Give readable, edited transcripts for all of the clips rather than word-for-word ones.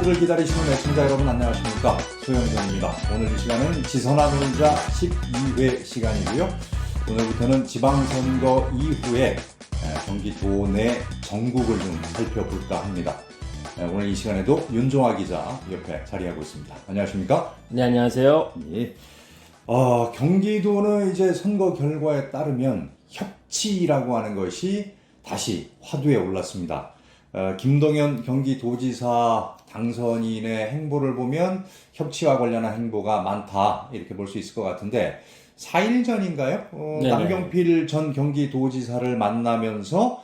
화두를 기다리시는 애청자 여러분 안녕하십니까? 소영정입니다. 오늘 이 시간은 지선아 놀자 12회 시간이고요. 오늘부터는 지방선거 이후에 경기도 내 정국을 좀 살펴볼까 합니다. 오늘 이 시간에도 윤종아 기자 옆에 자리하고 있습니다. 안녕하십니까? 네, 안녕하세요. 예. 경기도는 이제 선거 결과에 따르면 협치라고 하는 것이 다시 화두에 올랐습니다. 김동연 경기도지사 당선인의 행보를 보면 협치와 관련한 행보가 많다 이렇게 볼 수 있을 것 같은데 4일 전인가요? 남경필 전 경기도지사를 만나면서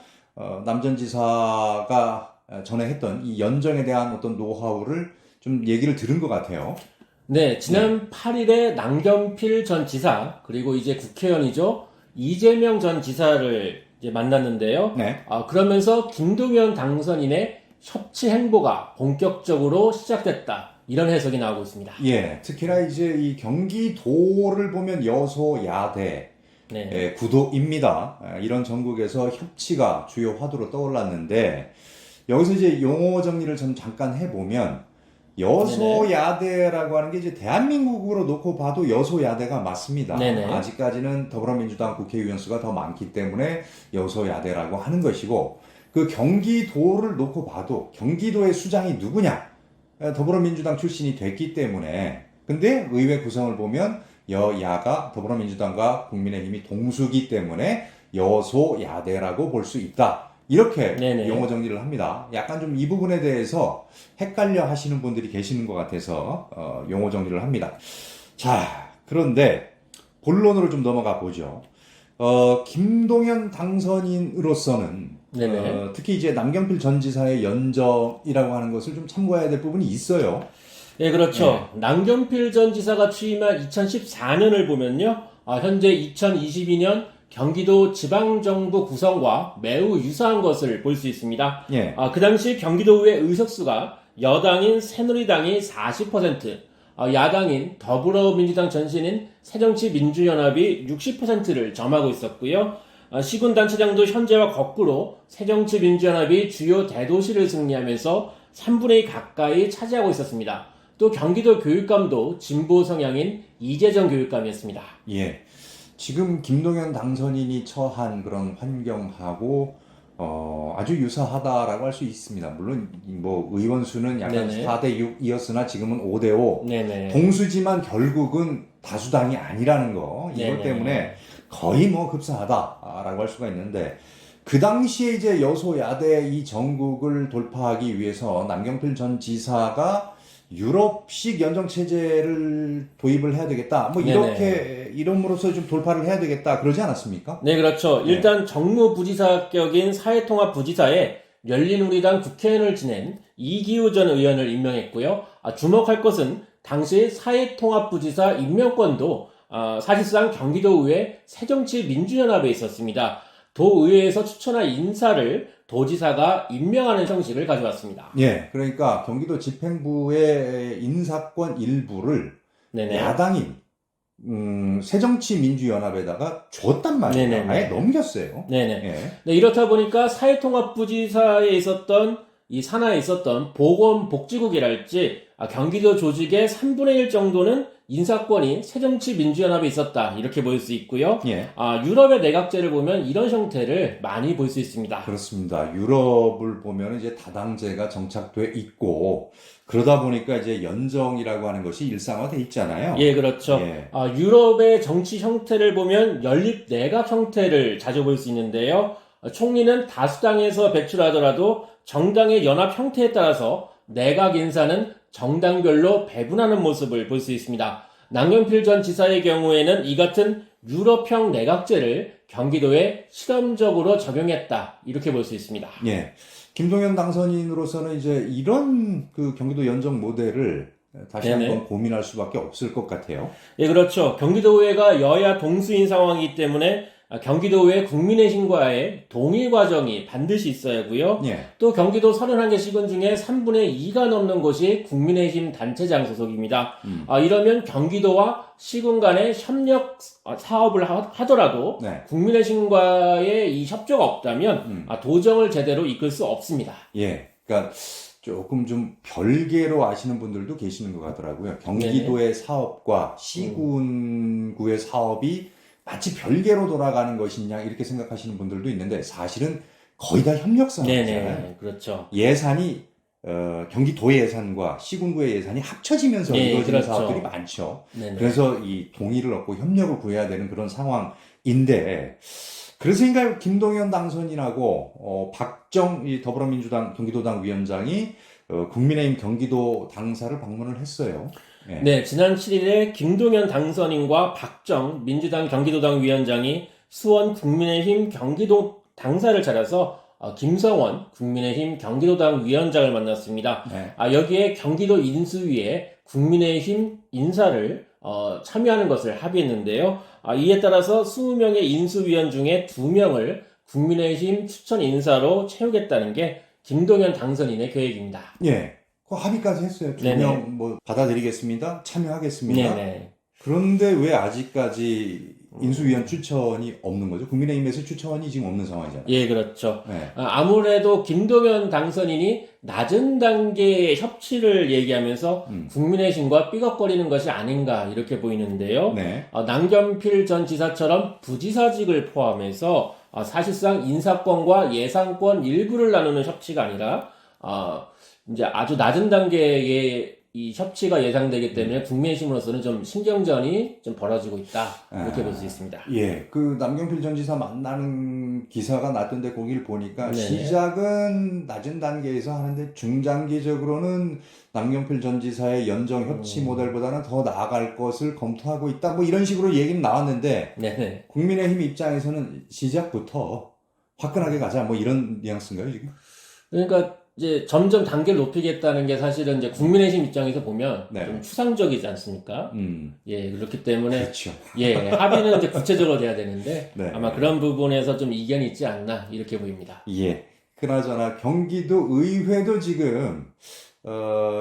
남 전 지사가 전에 했던 이 연정에 대한 어떤 노하우를 좀 얘기를 들은 것 같아요. 네, 지난 8일에 남경필 전 지사 그리고 이제 국회의원이죠. 이재명 전 지사를 이제 만났는데요. 네. 그러면서 김동연 당선인의 협치 행보가 본격적으로 시작됐다. 이런 해석이 나오고 있습니다. 예, 특히나 이제 이 경기도를 보면 여소야대 네. 구도입니다. 이런 전국에서 협치가 주요 화두로 떠올랐는데 여기서 이제 용어 정리를 좀 잠깐 해보면 여소야대라고 하는 게 이제 대한민국으로 놓고 봐도 여소야대가 맞습니다. 네네. 아직까지는 더불어민주당 국회의원 수가 더 많기 때문에 여소야대라고 하는 것이고 그 경기도를 놓고 봐도 경기도의 수장이 누구냐? 더불어민주당 출신이 됐기 때문에 근데 의회 구성을 보면 여야가 더불어민주당과 국민의힘이 동수기 때문에 여소야대라고 볼 수 있다. 이렇게 네네. 용어 정리를 합니다. 약간 좀 이 부분에 대해서 헷갈려 하시는 분들이 계시는 것 같아서 용어 정리를 합니다. 자, 그런데 본론으로 좀 넘어가 보죠. 김동연 당선인으로서는 특히 이제 남경필 전 지사의 연정이라고 하는 것을 좀 참고해야 될 부분이 있어요. 네, 그렇죠. 남경필 전 지사가 취임한 2014년을 보면요. 현재 2022년 경기도 지방정부 구성과 매우 유사한 것을 볼 수 있습니다. 예. 그 당시 경기도의회 의석수가 여당인 새누리당이 40%, 야당인 더불어민주당 전신인 새정치민주연합이 60%를 점하고 있었고요. 시군단체장도 현재와 거꾸로 새정치민주연합이 주요 대도시를 승리하면서 3분의 2 가까이 차지하고 있었습니다. 또 경기도 교육감도 진보 성향인 이재정 교육감이었습니다. 예. 지금 김동연 당선인이 처한 그런 환경하고 아주 유사하다라고 할 수 있습니다. 물론 뭐 의원 수는 약간 네네. 4대 6이었으나 지금은 5대 5. 네네. 동수지만 결국은 다수당이 아니라는 거. 이것 네네. 때문에 거의 뭐 흡사하다라고 할 수가 있는데 그 당시에 이제 여소야대 이 전국을 돌파하기 위해서 남경필 전 지사가 유럽식 연정 체제를 도입을 해야 되겠다. 뭐 이렇게 이름으로써 좀 돌파를 해야 되겠다. 그러지 않았습니까? 네, 그렇죠. 일단 정무부지사격인 사회통합부지사에 열린우리당 국회의원을 지낸 이기우 전 의원을 임명했고요. 주목할 것은 당시 사회통합부지사 임명권도 사실상 경기도의회 새정치민주연합에 있었습니다. 도의회에서 추천한 인사를 도지사가 임명하는 형식을 가져왔습니다. 예, 그러니까 경기도 집행부의 인사권 일부를 네네. 야당인 새정치민주연합에다가 줬단 말이에요. 네네네. 아예 넘겼어요. 네네. 예. 네, 이렇다 보니까 사회통합부지사에 있었던 이 산하에 있었던 보건복지국이랄지 경기도 조직의 3분의 1 정도는 인사권이 새정치민주연합에 있었다 이렇게 볼 수 있고요. 예. 유럽의 내각제를 보면 이런 형태를 많이 볼 수 있습니다. 그렇습니다. 유럽을 보면 이제 다당제가 정착돼 있고 그러다 보니까 이제 연정이라고 하는 것이 일상화돼 있잖아요. 예, 그렇죠. 예. 유럽의 정치 형태를 보면 연립 내각 형태를 자주 볼 수 있는데요. 총리는 다수당에서 배출하더라도 정당의 연합 형태에 따라서 내각 인사는 정당별로 배분하는 모습을 볼 수 있습니다. 남경필 전 지사의 경우에는 이 같은 유럽형 내각제를 경기도에 실험적으로 적용했다. 이렇게 볼 수 있습니다. 예. 김동연 당선인으로서는 이제 이런 그 경기도 연정 모델을 다시 네네. 한번 고민할 수밖에 없을 것 같아요. 예, 그렇죠. 경기도의회가 여야 동수인 상황이기 때문에 경기도의회 국민의힘과의 동의 과정이 반드시 있어야 하고요. 예. 또 경기도 31개 시군 중에 3분의 2가 넘는 곳이 국민의힘 단체장 소속입니다. 이러면 경기도와 시군 간의 협력 사업을 하더라도 네. 국민의힘과의 이 협조가 없다면 도정을 제대로 이끌 수 없습니다. 예. 그러니까 조금 좀 별개로 아시는 분들도 계시는 것 같더라고요. 경기도의 사업과 시군구의 사업이 마치 별개로 돌아가는 것이냐 이렇게 생각하시는 분들도 있는데 사실은 거의 다 협력 사업이잖아요. 네네. 그렇죠. 예산이 경기도의 예산과 시군구의 예산이 합쳐지면서 네, 이루어지는 그렇죠. 사업들이 많죠. 네네. 그래서 이 동의를 얻고 협력을 구해야 되는 그런 상황인데 그래서인가요? 김동연 당선인하고 박정 이 더불어민주당 경기도당 위원장이 국민의힘 경기도 당사를 방문을 했어요. 예. 네, 지난 7일에 김동연 당선인과 박정 민주당 경기도당 위원장이 수원 국민의힘 경기도 당사를 차려서 김성원 국민의힘 경기도당 위원장을 만났습니다. 네. 여기에 경기도 인수위에 국민의힘 인사를 참여하는 것을 합의했는데요. 이에 따라서 20명의 인수위원 중에 2명을 국민의힘 추천 인사로 채우겠다는 게 김동연 당선인의 계획입니다. 예. 그 합의까지 했어요. 네네. 2명 뭐 받아들이겠습니다. 참여하겠습니다. 네네. 그런데 왜 아직까지 인수위원 추천이 없는 거죠? 국민의힘에서 추천이 지금 없는 상황이잖아요. 예, 그렇죠. 네. 아무래도 김동연 당선인이 낮은 단계의 협치를 얘기하면서 국민의힘과 삐걱거리는 것이 아닌가 이렇게 보이는데요. 네. 남경필 전 지사처럼 부지사직을 포함해서 사실상 인사권과 예산권 일부를 나누는 협치가 아니라 이제 아주 낮은 단계의 이 협치가 예상되기 때문에 국민의힘으로서는 좀 신경전이 좀 벌어지고 있다 이렇게 볼 수 있습니다. 예, 그 남경필 전 지사 만나는 기사가 났던데 거기를 보니까 네네. 시작은 낮은 단계에서 하는데 중장기적으로는 남경필 전 지사의 연정 협치 모델보다는 더 나아갈 것을 검토하고 있다. 뭐 이런 식으로 얘기는 나왔는데 네네. 국민의힘 입장에서는 시작부터 화끈하게 가자. 뭐 이런 뉘앙스인가요, 지금? 그러니까 이제 점점 단계를 높이겠다는 게 사실은 이제 국민의힘 입장에서 보면 네. 좀 추상적이지 않습니까? 예, 그렇기 때문에 그렇죠. 예, 합의는 이제 구체적으로 돼야 되는데 네. 아마 그런 부분에서 좀 이견이 있지 않나 이렇게 보입니다. 예. 그나저나 경기도 의회도 지금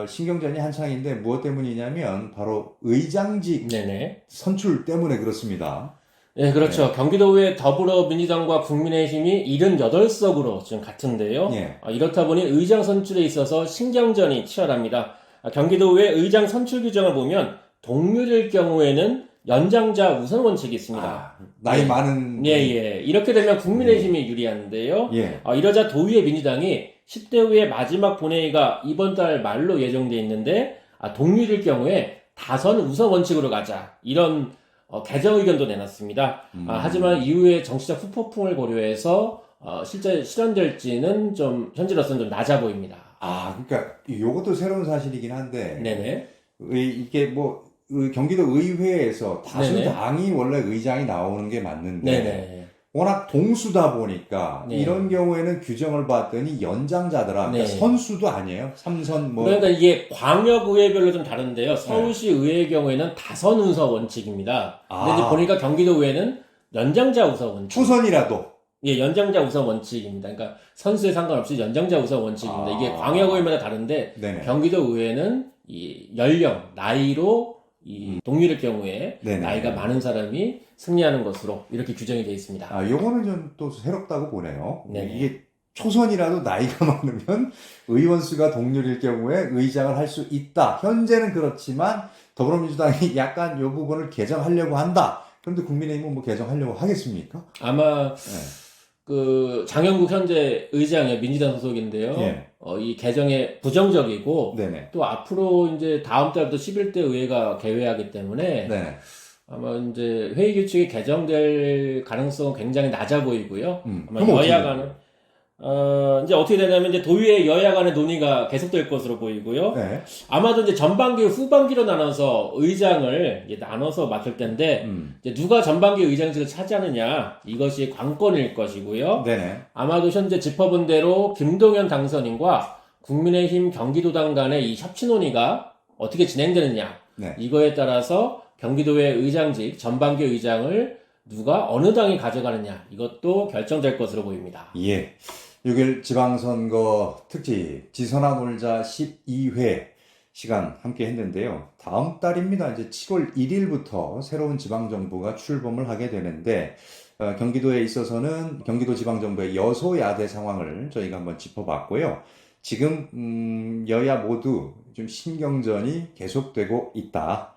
신경전이 한창인데 무엇 때문이냐면 바로 의장직 네네. 선출 때문에 그렇습니다. 예, 그렇죠. 경기도의 더불어민주당과 국민의힘이 78석으로 지금 같은데요. 예. 이렇다 보니 의장 선출에 있어서 신경전이 치열합니다. 경기도의 의장 선출 규정을 보면 동률일 경우에는 연장자 우선 원칙이 있습니다. 나이 예. 많은 예, 예. 이렇게 되면 국민의힘이 유리한데요. 예. 이러자 도의회 민주당이 10대 후의 마지막 본회의가 이번 달 말로 예정돼 있는데 동률일 경우에 다선 우선 원칙으로 가자. 이런 개정 의견도 내놨습니다. 하지만 이후에 정치적 후폭풍을 고려해서 실제 실현될지는 좀 현재로서는 좀 낮아 보입니다. 그러니까 이것도 새로운 사실이긴 한데 네네. 이게 뭐 경기도 의회에서 네네. 다수당이 원래 의장이 나오는 게 맞는데 네네. 워낙 동수다 보니까 네. 이런 경우에는 규정을 봤더니 연장자더라. 그러니까 네. 선수도 아니에요. 3선 뭐 그러니까 이게 광역의회별로 좀 다른데요. 서울시 의회의 경우에는 다선 우선 원칙입니다. 근데 이제 보니까 경기도 의회는 연장자 우선 원칙. 초선이라도 예, 연장자 우선 원칙입니다. 그러니까 선수에 상관없이 연장자 우선 원칙입니다. 이게 광역의회마다 다른데 네네. 경기도 의회는 이 연령, 나이로 이 동률일 경우에 네네. 나이가 많은 사람이 승리하는 것으로 이렇게 규정이 되어 있습니다. 요거는 좀 또 새롭다고 보네요. 네네. 이게 초선이라도 나이가 많으면 의원수가 동률일 경우에 의장을 할 수 있다. 현재는 그렇지만 더불어민주당이 약간 이 부분을 개정하려고 한다. 그런데 국민의힘은 뭐 개정하려고 하겠습니까? 아마 네. 그 장영국 현재 의장의 민주당 소속인데요. 예. 이 개정에 부정적이고 네네. 또 앞으로 이제 다음 달부터 11대 의회가 개회하기 때문에 네. 아마 이제 회의 규칙이 개정될 가능성은 굉장히 낮아 보이고요. 아마 그럼 여야 어떻게 간은 이제 어떻게 되냐면 이제 도의회 여야 간의 논의가 계속될 것으로 보이고요. 네. 아마도 이제 전반기 후반기로 나눠서 의장을 이제 나눠서 맡을 텐데 이제 누가 전반기 의장직을 차지하느냐 이것이 관건일 것이고요. 네네. 아마도 현재 짚어본 대로 김동연 당선인과 국민의힘 경기도당 간의 이 협치 논의가 어떻게 진행되느냐 네. 이거에 따라서 경기도의 의장직 전반기 의장을 누가 어느 당이 가져가느냐 이것도 결정될 것으로 보입니다. 예. 6일 지방선거 특집 지선아 놀자 12회 시간 함께 했는데요. 다음 달입니다. 이제 7월 1일부터 새로운 지방정부가 출범을 하게 되는데 경기도에 있어서는 경기도 지방정부의 여소야대 상황을 저희가 한번 짚어봤고요. 지금 여야 모두 좀 신경전이 계속되고 있다.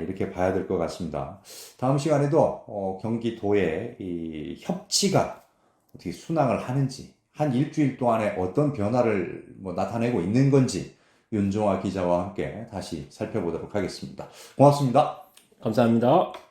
이렇게 봐야 될 것 같습니다. 다음 시간에도 경기도의 이 협치가 어떻게 순항을 하는지, 한 일주일 동안에 어떤 변화를 나타내고 있는 건지 윤종아 기자와 함께 다시 살펴보도록 하겠습니다. 고맙습니다. 감사합니다.